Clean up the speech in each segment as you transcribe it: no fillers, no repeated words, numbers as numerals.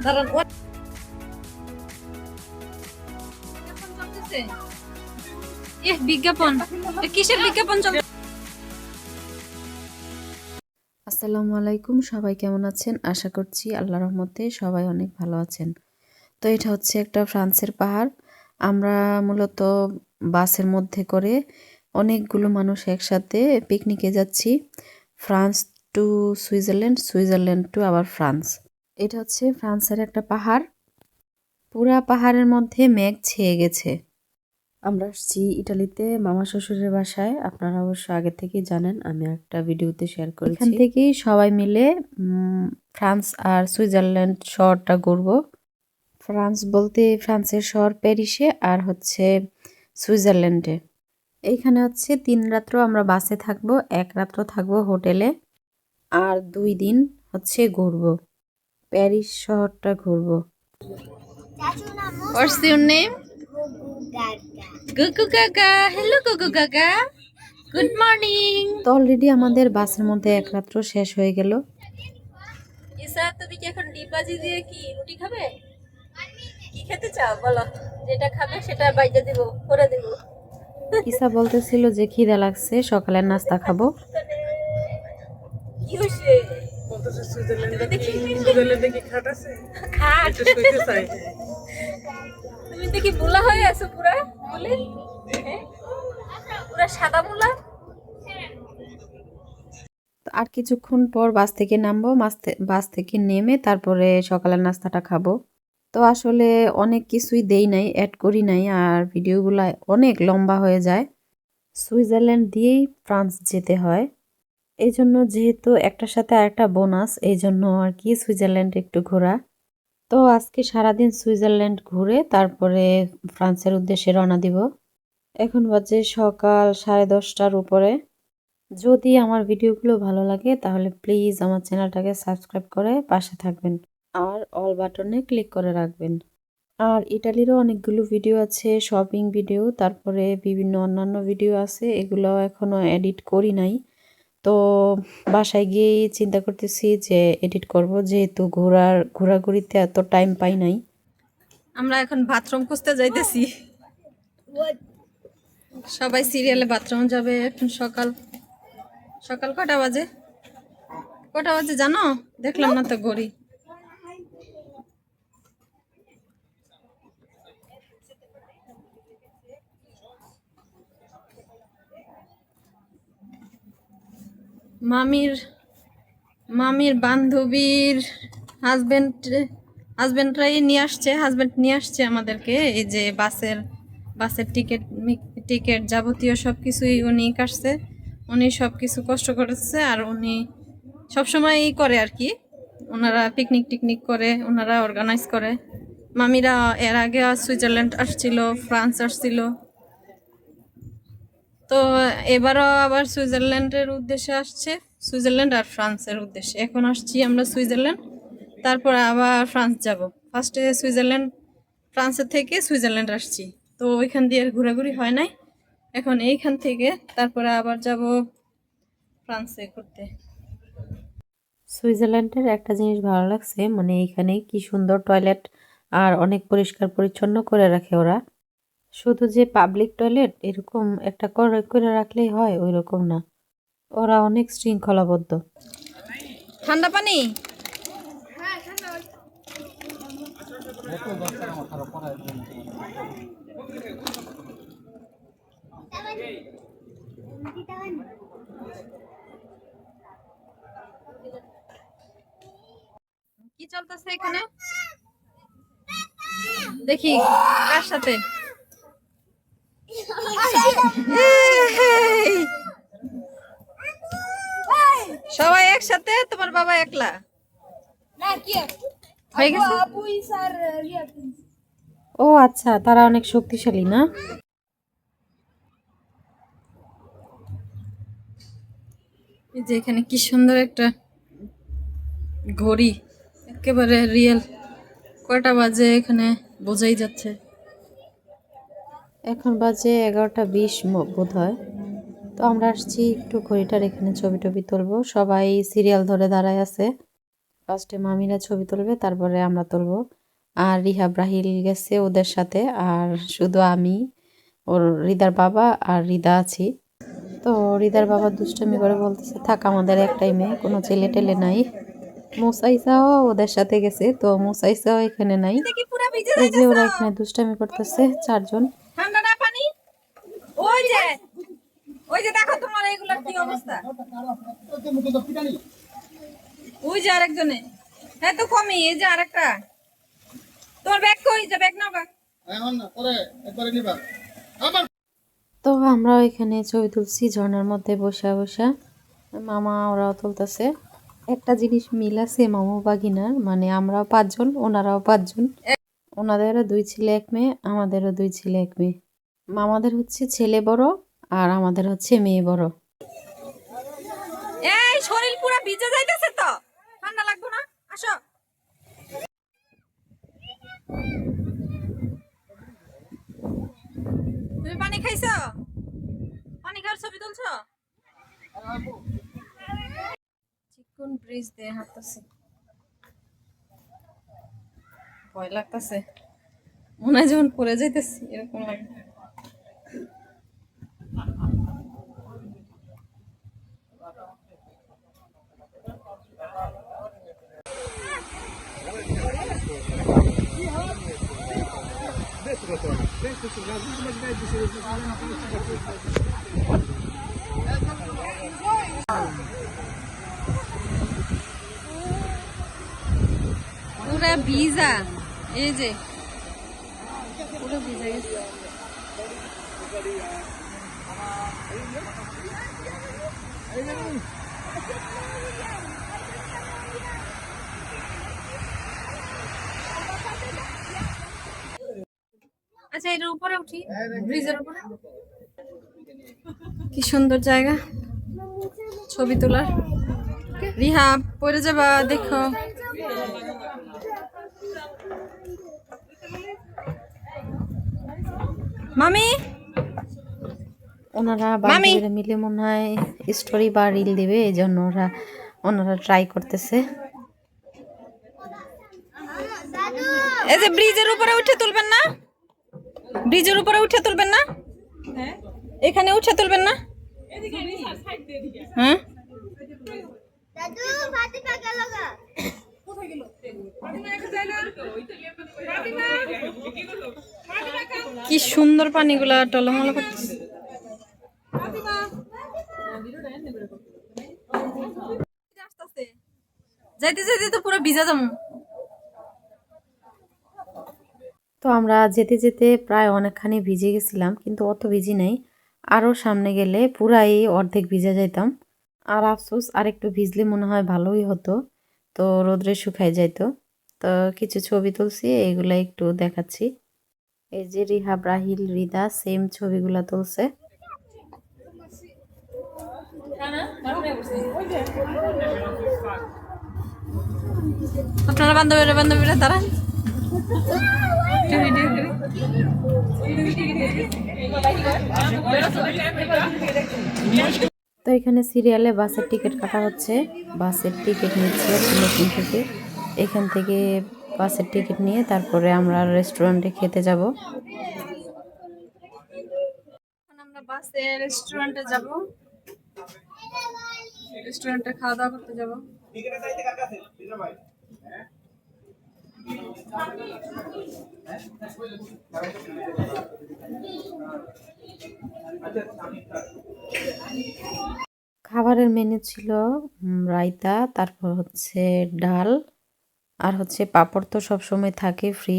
দাঁড়ান, বিজ্ঞাপন, কিসের বিজ্ঞাপন চলছে? আসসালামু আলাইকুম, সবাই কেমন আছেন? আশা করছি আল্লাহর রহমতে সবাই অনেক ভালো আছেন। তো এটা হচ্ছে একটা ফ্রান্সের পাহাড়। আমরা মূলত বাসের মধ্যে করে অনেকগুলো মানুষ একসাথে পিকনিকে যাচ্ছি। France to Switzerland, Switzerland to আবার ফ্রান্স। এটা হচ্ছে ফ্রান্সের একটা পাহাড়। পুরা পাহাড়ের মধ্যে মেঘ ছেয়ে গেছে। আমরা আসছি ইটালিতে মামা শ্বশুরের বাসায়। আপনারা অবশ্য আগে থেকেই জানেন, আমি একটা ভিডিওতে শেয়ার করেছি। এখান থেকেই সবাই মিলে ফ্রান্স আর সুইজারল্যান্ড শহরটা ঘুরবো। ফ্রান্স বলতে ফ্রান্সের শহর প্যারিসে, আর হচ্ছে সুইজারল্যান্ডে। এইখানে হচ্ছে 3 রাত্র আমরা বাসে থাকবো, 1 রাত্র থাকবো হোটেলে, আর 2 দিন হচ্ছে ঘুরবো, প্যারিস শহরটা ঘুরবো। What's your name? Gugu Gaga. Hello Gugu Gaga. Good morning. তো অলরেডি আমাদের বাসের মধ্যে 1 রাত্র শেষ হয়ে গেল। ইসা, তুমি কি এখন ডিবাজি দিয়ে কি রুটি খাবে? কি খেতে চাও বলো, যেটা খাবে সেটা বাইজে দিব, করে দিব। ইসা বলতেছিল যে খিদা লাগছে, সকালের নাস্তা খাবো। কি হইছে? খাট। তুমি দেখি বুলা হয়ে আছো পুরা, বলে পুরা সাদা মুলা। আর কিছুক্ষণ পর বাস থেকে নামবো, বাস থেকে নেমে তারপরে সকালের নাস্তাটা খাবো। তো আসলে অনেক কিছুই দেই নাই, অ্যাড করি নাই, আর ভিডিওগুলো অনেক লম্বা হয়ে যায়। সুইজারল্যান্ড দিয়েই ফ্রান্স যেতে হয়, এই জন্য যেহেতু একটার সাথে আরেকটা বোনাস, এই জন্য আর কি সুইজারল্যান্ড একটু ঘোরা। তো আজকে সারাদিন সুইজারল্যান্ড ঘুরে তারপরে ফ্রান্সের উদ্দেশ্যে রওনা দিব। এখন বাজে সকাল 10:30টার উপরে। যদি আমার ভিডিওগুলো ভালো লাগে তাহলে প্লিজ আমার চ্যানেলটাকে সাবস্ক্রাইব করে পাশে থাকবেন, আর অল বাটনে ক্লিক করে রাখবেন। আর ইটালিরও অনেকগুলো ভিডিও আছে, শপিং ভিডিও, তারপরে বিভিন্ন অন্যান্য ভিডিও আছে, এগুলো এখনও এডিট করি নাই। তো বাসায় গিয়েই চিন্তা করতেছি যে এডিট করব, যেহেতু ঘোরাঘুরিতে এত টাইম পাই নাই। আমরা এখন বাথরুম খুঁজতে যাইতেছি। সবাই সিরিয়ালে বাথরুম যাবে। এখন সকাল সকাল কটা বাজে? কটা বাজে জানো? দেখলাম না তো ঘড়ি। মামির মামির বান্ধবীর হাজবেন্ডরাই নিয়ে আসছে, হাজবেন্ড নিয়ে আসছে আমাদেরকে। এই যে বাসের টিকিট টিকিট যাবতীয় সব কিছুই উনি কাটছে। উনি সব কিছু কষ্ট করেছে, আর উনি সবসময় করে আর কি। ওনারা পিকনিক টিকনিক করে, ওনারা অর্গানাইজ করে। মামিরা এর আগে সুইজারল্যান্ড আসছিল, ফ্রান্স আসছিল। তো এবারও আবার সুইজারল্যান্ডের উদ্দেশ্যে আসছে, সুইজারল্যান্ড আর ফ্রান্সের উদ্দেশ্যে। এখন আসছি আমরা সুইজারল্যান্ড, তারপর আবার ফ্রান্স যাব। ফার্স্টে সুইজারল্যান্ড, ফ্রান্সের থেকে সুইজারল্যান্ড আসছি। তো ওইখান দিয়ে ঘোরাঘুরি হয় নাই, এখন এইখান থেকে তারপরে আবার যাব ফ্রান্সে ঘুরতে। সুইজারল্যান্ডের একটা জিনিস ভালো লাগছে, মানে এখানে কি সুন্দর টয়লেট, আর অনেক পরিষ্কার পরিচ্ছন্ন করে রাখে ওরা। শুধু যে পাবলিক টয়লেট এরকম একটা করে করে রাখলেই হয়, ওই রকম না, ওরা অনেক শৃঙ্খলাবদ্ধ। ঠান্ডা পানি। কি চলতেছে এখানে দেখি, কার সাথে? সবাই একসাথে, তোমার বাবা একলা হয়ে গেছে? ও আচ্ছা, তারা অনেক শক্তিশালী না? এই যে এখানে কি সুন্দর একটা ঘড়ি, একেবারে রিয়েল। কয়টা বাজে এখানে বোঝাই যাচ্ছে। এখন বাজে 11:20 বোধ হয়। তো আমরা আসছি একটু ঘড়িটার এখানে ছবি টবি তুলবো, সবাই সিরিয়াল ধরে দাঁড়ায় আছে। ফার্স্টে মামিরা ছবি তুলবে, তারপরে আমরা তুলবো। আর রিহাব রাহিল গেছে ওদের সাথে, আর শুধু আমি, ওর হৃদার বাবা আর হৃদা আছি। তো হৃদার বাবা দুষ্টামি করে বলতেছে, থাক আমাদের একটাই মেয়ে, কোনো ছেলে টেলে নাই। মুসাইসাও ওদের সাথে গেছে, তো মুসাইসাও এখানে নাই। এই যে ওরা এখানে দুষ্টামি করতেছে চারজন। ঠান্ডা না পানি? ওই যে দেখো তোমার এইগুলোর কি অবস্থা। ওই যে আরেকজনে, হ্যাঁ তো কমই, এই যে আরেকটা। তোমার ব্যাগ কই? যে ব্যাগ নাও গা। তো আমরা এখানে ছবি তুলছি ঝর্ণার মধ্যে বসা বসা, মামা ওরাও তুলতেছে। একটা জিনিস মিল আছে মামু বাগিনার, মানে আমরাও 5 জন, ওনারাও 5 জন। ওনাদেরও 2 ছেলে 1 মেয়ে, আমাদেরও 2 ছেলে 1 মেয়ে। মামাদের হচ্ছে ছেলে বড় আর আমাদের হচ্ছে মেয়ে বড়। এই শরীর পুরো ভিজে যাইতেছে তো, ঠান্ডা লাগবে না? আসো। তুমি পানি খাইছো? পানি খাওয়ার ছবি তুলছো? চিকন ব্রিজ দিয়ে হাঁটতেছে, ভয় লাগতেছে, মনে হয় যখন পড়ে যাইতেছি এরকম লাগে। পুরা ভিজা, এই যে পুরো ভিজা গেছে। আচ্ছা এটার উপরে উঠি, ব্রিজের উপরে। কি সুন্দর জায়গা ছবি তোলার। রিহা পড়ে যাবা, দেখো। মামি ওনারা বান্ধবীরা মিলে মনে হয় স্টোরি বা রিল দেবে, এই জন্য ওনারা ট্রাই করতেছে। এই যে ব্রিজের উপরে উঠে তুলবেন না, ব্রিজের উপরে উঠে তুলবেন না, এখানে উঠে তুলবেন না। হ্যাঁ কি সুন্দর পানিগুলা টলমল করতেছে। যাইতে যাইতে তো পুরো ভিজা যাবো। তো আমরা যেতে যেতে প্রায় অনেকখানি ভিজে গেছিলাম, কিন্তু অত ভিজি নাই। আরও সামনে গেলে পুরাই অর্ধেক ভিজে যাইতাম। আর আফসোস, আর একটু ভিজলে মনে হয় ভালোই হতো, তো রোদ্রে শুকাই যাইতো। তো কিছু ছবি তুলছি, এগুলা একটু দেখাচ্ছি। এই যে রিহাব রাহিল হৃদা সেম ছবিগুলা তুলছে। আপনারা বান্ধবীরা তারা তো এখানে সিরিয়ালে বাসের টিকিট কাটা হচ্ছে, বাসের টিকিট নিচ্ছে নতুন থেকে। এখান থেকে বাসের টিকিট নিয়ে তারপরে আমরা রেস্টুরেন্টে খেতে যাব। আমরা বাসে রেস্টুরেন্টে যাব, রেস্টুরেন্টে খাওয়া দাওয়া করতে যাব। খাবারের মেনু ছিল রায়তা, তারপর হচ্ছে ডাল, আর হচ্ছে পাঁপড় তো সবসময় থাকে ফ্রি,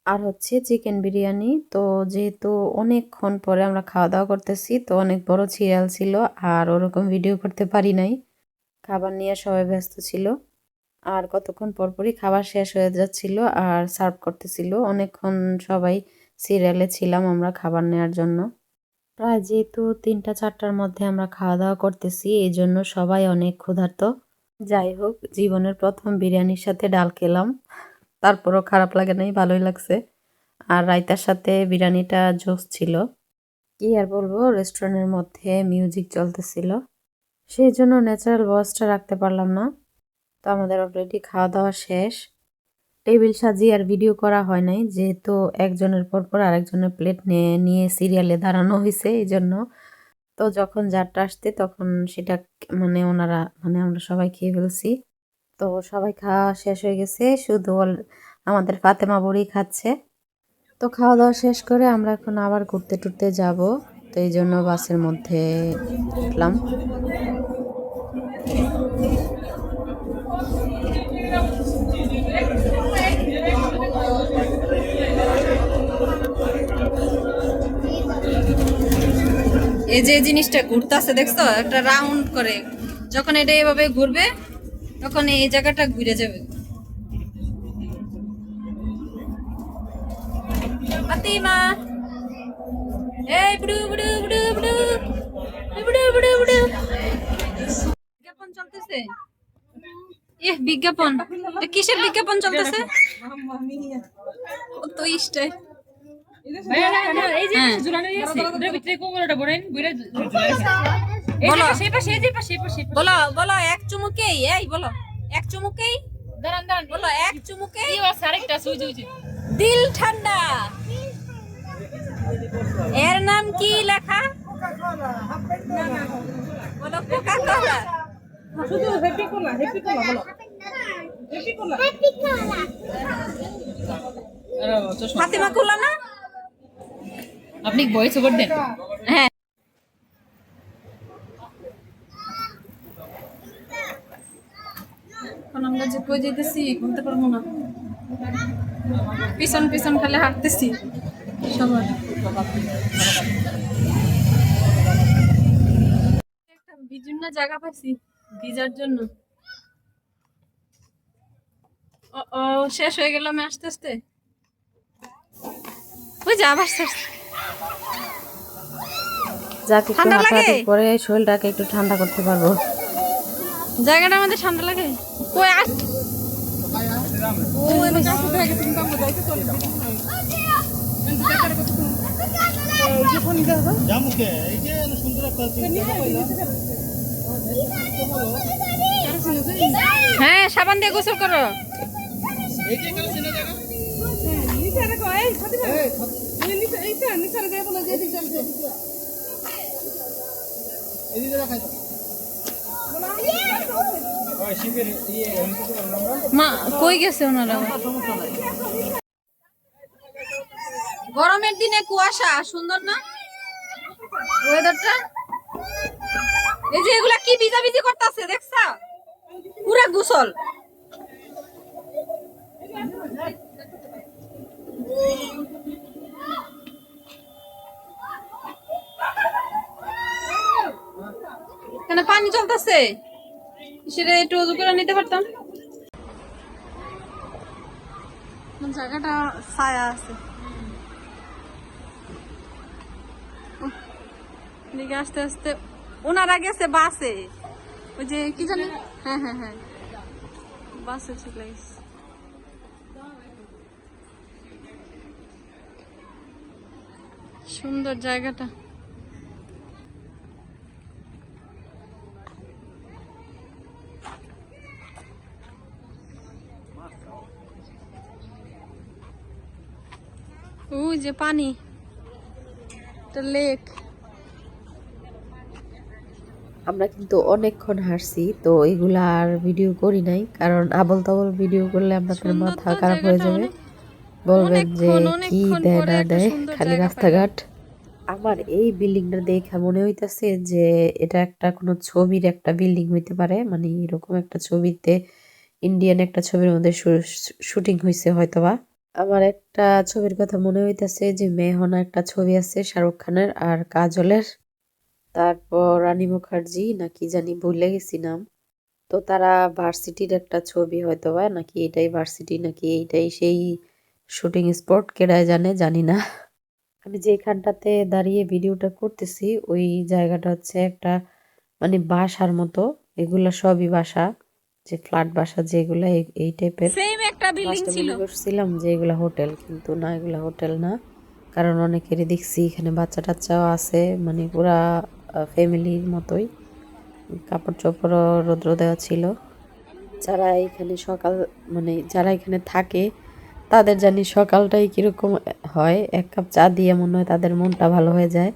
আর হচ্ছে চিকেন বিরিয়ানি। তো যেহেতু অনেকক্ষণ পরে আমরা খাওয়া দাওয়া করতেছি, তো অনেক বড় সিরিয়াল ছিল, আর ওরকম ভিডিও করতে পারি নাই, খাবার নিয়ে সবাই ব্যস্ত ছিল। আর কতক্ষণ পরপরই খাবার শেষ হয়ে যাচ্ছিল আর সার্ভ করতেছিল। অনেকক্ষণ সবাই সিরিয়ালে ছিলাম আমরা খাবার নেওয়ার জন্য। প্রায় যেহেতু 3টা 4টার মধ্যে আমরা খাওয়া দাওয়া করতেছি, এই জন্য সবাই অনেক ক্ষুধার্ত। যাই হোক, জীবনের প্রথম বিরিয়ানির সাথে ডাল খেলাম, তারপরও খারাপ লাগে নাই, ভালোই লাগছে। আর রায়তার সাথে বিরিয়ানিটা জোস ছিল। কি আর বলবো, রেস্টুরেন্টের মধ্যে মিউজিক চলতেছিল, সেই জন্য ন্যাচারাল ভয়েসটা রাখতে পারলাম না। তো আমাদের অলরেডি খাওয়া দাওয়া শেষ। টেবিল সাজিয়ে আর ভিডিও করা হয় নাই, যেহেতু একজনের পর পর আরেকজনের প্লেট নিয়ে নিয়ে সিরিয়ালে দাঁড়ানো হয়েছে এই জন্য। তো যখন যারটা আসতে তখন সেটা মানে ওনারা মানে আমরা সবাই খেয়ে ফেলছি। তো সবাই খাওয়া শেষ হয়ে গেছে, শুধু আমাদের ফাতেমা বুড়ি খাচ্ছে। তো খাওয়া দাওয়া শেষ করে আমরা এখন আবার ঘুরতে টুরতে যাব। তো এই জন্য বাসের মধ্যে উঠলাম। এই যে জিনিসটা ঘুরতেছে দেখছো, একটা রাউন্ড করে, যখন এটা এভাবে ঘুরবে তখন এই জায়গাটা ঘুরে যাবে। ফাতিমা, এই বুড়ু বুড়ু বুড়ু বুড়ু বুড়ু বুড়ু বুড়ু, বিজ্ঞাপন চলতেছে। বিজ্ঞাপন, এটা কিসের বিজ্ঞাপন চলতেছে? তো স্টাইল বলো বলো, এক চুমুকেই, এই বলো এক চুমুকেই, বলো এক চুমুকেই দিল ঠান্ডা। এর নাম কি লেখা? বলো কোকা কোলা। শুধু হ্যাপি কোলা, হ্যাপি কোলা বলো। হ্যাপি কোলা, হ্যাপি কোলা। ফাতিমা কোলা না? আপনি ভয়েস ওভার দেন। হ্যাঁ, এখন আমরা যে কই যেতেছি বলতে পারবো না, পিছন পিছন খালি হাঁটতেছি সবার। একটা বিভিন্ন জায়গা পাইছি ভিজার জন্য। ও ও, শেষ হয়ে গেল আমি আস্তে আস্তে। ওই যা আবার শেষ। যাকে একটু ঠান্ডা লাগে? হাঁটাহাঁটি করে শরীরটাকে একটু ঠান্ডা করতে পারবো। জায়গাটা আমাদের ঠান্ডা লাগে। কই আস, হ্যাঁ সাবান দিয়ে গোসল করো। মা কই গেছে ওনারা? গরমের দিনে কুয়াশা সুন্দর না ওয়েদারটা? এই যে এগুলা কি ভিজাভিজি করতেছে দেখছা, পুরা গোসল। কেন পানি চলতেছে, সেটা একটু উজু করে নিতে পারতাম। জায়গাটা ছায়া আছে, দিকে আস্তে আস্তে ওনারা গেছে বাসে, ওই যে কি জানি, হ্যাঁ হ্যাঁ হ্যাঁ বাসে চলে গেছে। সুন্দর জায়গাটা। ওই যে পানি, একটা লেক। আমরা কিন্তু অনেকক্ষণ হাঁটছি, তো এগুলা আর ভিডিও করি নাই, কারণ আবল তাবল ভিডিও করলে আপনাদের সুন্দর মাথা তো খারাপ হয়ে জায়গাটা, যাবে, অনেক বলবেন যে কি অনেকক্ষণ দেয় পরে না একটা দেয়, সুন্দর খালি জায়গা রাস্তাঘাট। আমার এই বিল্ডিংটা দেখে মনে হইতাছে যে এটা একটা কোনো ছবির একটা বিল্ডিং হইতে পারে, মানে এরকম একটা ছবিতে, ইন্ডিয়ান একটা ছবির মধ্যে শুটিং হয়েছে হয়তোবা। আমার একটা ছবির কথা মনে হইতাছে যে মেহনা একটা ছবি আছে শাহরুখ খানের আর কাজলের, তারপর রানী মুখার্জি না কি জানি ভুলে গেছি নাম। তো তারা ভার্সিটির একটা ছবি হয়তোবা, নাকি এটাই ভার্সিটি নাকি এইটাই সেই শুটিং স্পট, কেডায় জানে, জানি না। আমি যেখানটাতে দাঁড়িয়ে ভিডিওটা করতেছি ওই জায়গাটা হচ্ছে একটা মানে বাসার মতো, এগুলা সবই বাসা, যে ফ্ল্যাট বাসা যেগুলা এই টাইপের। সেম একটা বিল্ডিং ফার্স্টে ছিল। মনে করছিলাম যে এগুলা হোটেল, কিন্তু না এগুলা হোটেল না, কারণ অনেকেরই দেখছি এখানে বাচ্চা টাচ্চাও আছে, মানে পুরা ফ্যামিলির মতোই, কাপড় চোপড়ও রৌদ্র দেওয়া ছিল। যারা এখানে সকাল মানে যারা এখানে থাকে তাদের জানি সকালটাই কীরকম হয়, এক কাপ চা দিয়ে মনে হয় তাদের মনটা ভালো হয়ে যায়।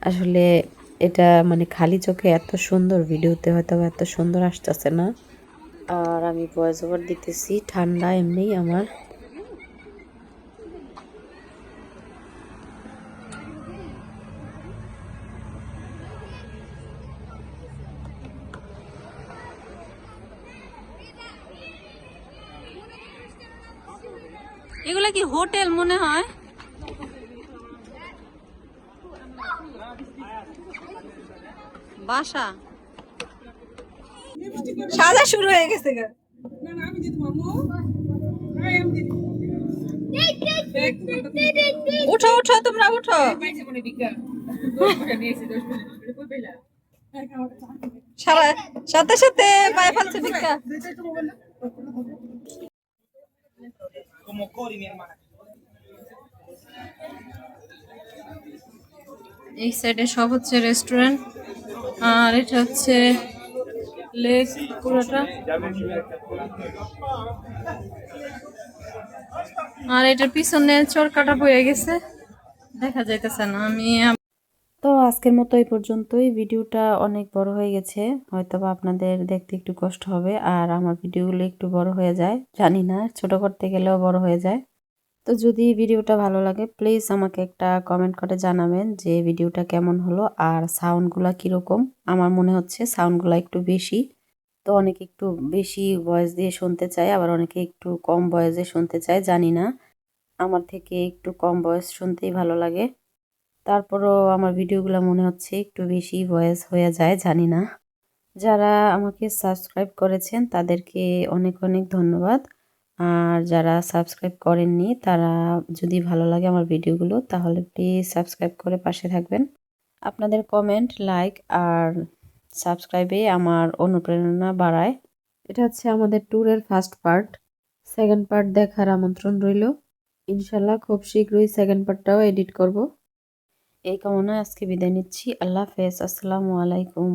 আসলে এটা মানে খালি চোখে এত সুন্দর, ভিডিওতে হয়তো এত সুন্দর আসতেছে না। আর আমি ভয়েস ওভার দিতেছি, ঠান্ডা এমনি আমার। এগুলা কি হোটেল মনে হয়? বাসা সাজা শুরু হয়ে গেছে গা। না না আমি দিতে মামু আমি দিতে উঠো উঠো তোমরা উঠো। পাইছে মনে বিকা 10 টাকা নিয়েছি 10 টাকা কই পেলা সারা সাথে সাথে পায়ে ফেলছে ভিক্ষা। como Cori mi hermana এই সাইডে সব হচ্ছে রেস্টুরেন্ট, আর এটা হচ্ছে লেক পুরোটা। আর এটার পিছনে চরকাটা বয়ে গেছে, দেখা যাইতেছে না। তো আজকের মতো এই পর্যন্তই। ভিডিওটা অনেক বড় হয়ে গেছে, হয়তো বা আপনাদের দেখতে একটু কষ্ট হবে, আর আমার ভিডিওগুলো একটু বড় হয়ে যায়, জানি না, ছোট করতে গেলেও বড় হয়ে যায়। তো যদি ভিডিওটা ভালো লাগে প্লিজ আমাকে একটা কমেন্ট করে জানাবেন যে ভিডিওটা কেমন হলো আর সাউন্ডগুলা কীরকম। আমার মনে হচ্ছে সাউন্ডগুলা একটু বেশি, তো অনেকে একটু বেশি ভয়েস দিয়ে শুনতে চায়, আবার অনেকে একটু কম ভয়েসে শুনতে চায়, জানি না, আমার থেকে একটু কম ভয়েস শুনতেই ভালো লাগে। তারপরও আমার ভিডিওগুলো মনে হচ্ছে একটু বেশি ভয়েস হয়ে যায়, জানি না। যারা আমাকে সাবস্ক্রাইব করেছেন তাদেরকে অনেক অনেক ধন্যবাদ। আর যারা সাবস্ক্রাইব করেননি তারা যদি ভালো লাগে আমার ভিডিওগুলো তাহলে প্লিজ সাবস্ক্রাইব করে পাশে থাকবেন। আপনাদের কমেন্ট, লাইক আর সাবস্ক্রাইবে আমার অনুপ্রেরণা বাড়ায়। এটা হচ্ছে আমাদের ট্যুরের ফার্স্ট পার্ট, সেকেন্ড পার্ট দেখার আমন্ত্রণ রইল। ইনশাল্লাহ খুব শীঘ্রই সেকেন্ড পার্টটাও এডিট করব। এই কামনায় আজকে বিদায় নিচ্ছি। আল্লাহ হাফেজ, আসসালামু আলাইকুম।